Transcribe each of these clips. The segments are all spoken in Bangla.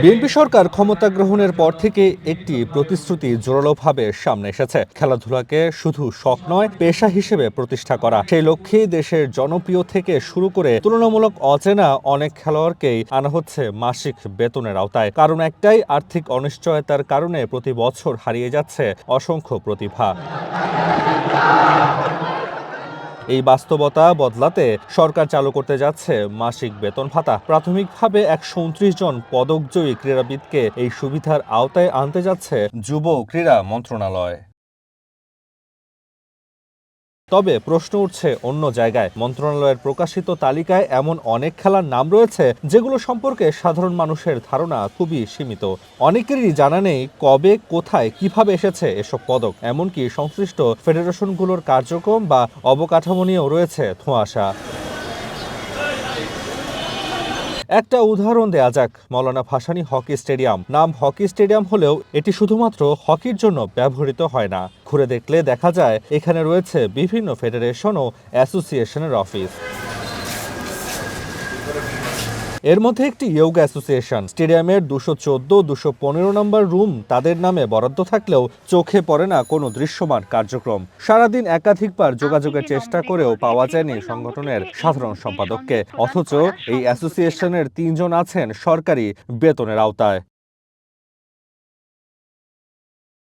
বিএনপি সরকার ক্ষমতা গ্রহণের পর থেকে একটি প্রতিশ্রুতি জোরালোভাবে সামনে এসেছে, খেলাধুলাকে শুধু শখ নয় পেশা হিসেবে প্রতিষ্ঠা করা। সেই লক্ষ্যে দেশের জনপ্রিয় থেকে শুরু করে তুলনামূলক অচেনা অনেক খেলোয়াড়কেই আনা হচ্ছে মাসিক বেতনের আওতায়। কারণ একটাই, আর্থিক অনিশ্চয়তার কারণে প্রতি বছর হারিয়ে যাচ্ছে অসংখ্য প্রতিভা। এই বাস্তবতা বদলাতে সরকার চালু করতে যাচ্ছে মাসিক বেতন ভাতা। প্রাথমিকভাবে 129 জন পদকজয়ী ক্রীড়াবিদকে এই সুবিধার আওতায় আনতে যাচ্ছে যুব ক্রীড়া মন্ত্রণালয়। তবে প্রশ্ন উঠছে অন্য জায়গায়। মন্ত্রণালয়ের প্রকাশিত তালিকায় এমন অনেক খেলার নাম রয়েছে যেগুলো সম্পর্কে সাধারণ মানুষের ধারণা খুবই সীমিত। অনেকেরই জানা নেই কবে, কোথায়, কিভাবে এসেছে এসব পদক। এমনকি সংশ্লিষ্ট ফেডারেশনগুলোর কার্যক্রম বা অবকাঠামো নিয়েও রয়েছে ধোঁয়াশা। একটা উদাহরণ দেয়া যাক, মওলানা ভাসানী হকি স্টেডিয়াম। নাম হকি স্টেডিয়াম হলেও এটি শুধুমাত্র হকির জন্য ব্যবহৃত হয় না। ঘুরে দেখলে দেখা যায় এখানে রয়েছে বিভিন্ন ফেডারেশন ও অ্যাসোসিয়েশনের অফিস। এর মধ্যে একটি ইয়োগা অ্যাসোসিয়েশন। স্টেডিয়ামের 214, 215 নম্বর রুম তাদের নামে বরাদ্দ থাকলেও চোখে পড়ে না কোনো দৃশ্যমান কার্যক্রম। সারাদিন একাধিকবার যোগাযোগের চেষ্টা করেও পাওয়া যায়নি সংগঠনের সাধারণ সম্পাদককে। অথচ এই অ্যাসোসিয়েশনের 3 জন আছেন সরকারি বেতনের আওতায়।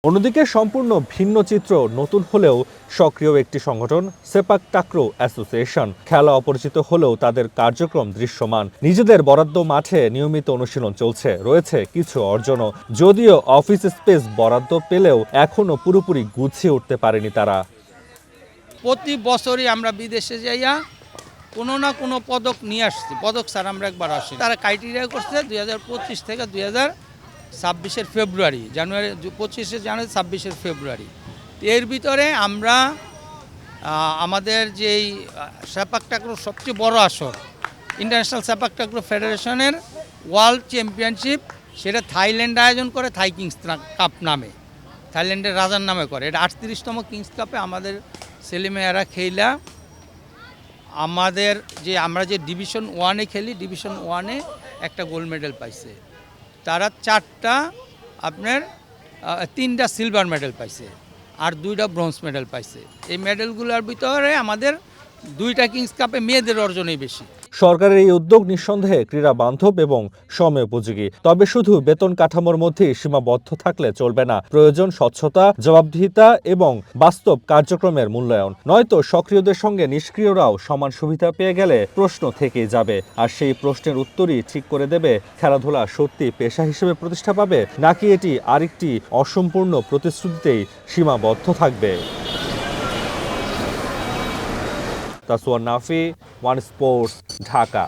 অন্যদিকে সম্পূর্ণ ভিন্ন চিত্র, নতুন হলেও সক্রিয় একটি সংগঠন সেপাক টাকরো অ্যাসোসিয়েশন। খেলা অপরিচিত হলেও তাদের কার্যক্রম দৃশ্যমান। নিজেদের বরাদ্দ মাঠে নিয়মিত অনুশীলন চলছে, রয়েছে কিছু অর্জনও। যদিও অফিস স্পেস বরাদ্দ পেলেও এখনো পুরোপুরি গুছিয়ে উঠতে পারেনি তারা। প্রতি বছরই আমরা বিদেশে যাইয়া কোনো না কোনো পদক নিয়ে আসছি। পদক স্যার আমরা একবার আসি। তারা ক্রাইটেরিয়া করছে 2025 থেকে 2026 ফেব্রুয়ারি, জানুয়ারি 25 জানুয়ারি 26 ফেব্রুয়ারি। এর ভিতরে আমরা আমাদের যেই সেপাক টাকরোর সবচেয়ে বড় আসর ইন্টারন্যাশনাল সেপাক টাকরো ফেডারেশনের ওয়ার্ল্ড চ্যাম্পিয়নশিপ, সেটা থাইল্যান্ড আয়োজন করে, থাই কিংস কাপ নামে, থাইল্যান্ডের রাজার নামে করে। এটা 38তম কিংস কাপে আমাদের ছেলেমেয়েরা খেলা আমরা যে ডিভিশন 1-এ খেলি, ডিভিশন 1-এ একটা গোল্ড মেডেল পাইছে। তারা 4টা আপনার 3টা সিলভার মেডেল পাইছে আর 2টা ব্রোঞ্জ মেডেল পাইছে। এই মেডেলগুলোর ভিতরে আমাদের 2টা কিংস কাপে মেয়েদের অর্জনই বেশি। সরকারের এই উদ্যোগ নিঃসন্দেহে ক্রীড়া বান্ধব এবং সময়োপযোগী। তবে শুধু বেতন কাঠামোর মধ্যেই সীমাবদ্ধ থাকলে চলবে না। প্রয়োজন স্বচ্ছতা, জবাবদিহিতা এবং বাস্তব কার্যক্রমের মূল্যায়ন। নয়তো সক্রিয়দের সঙ্গে নিষ্ক্রিয়রাও সমান সুবিধা পেয়ে গেলে প্রশ্ন থেকেই যাবে। আর সেই প্রশ্নের উত্তরই ঠিক করে দেবে খেলাধুলা সত্যি পেশা হিসেবে প্রতিষ্ঠা পাবে নাকি এটি আরেকটি অসম্পূর্ণ প্রতিশ্রুতিতেই সীমাবদ্ধ থাকবে। তাসওয়ান নাফি, ওয়ান স্পোর্টস, ঢাকা।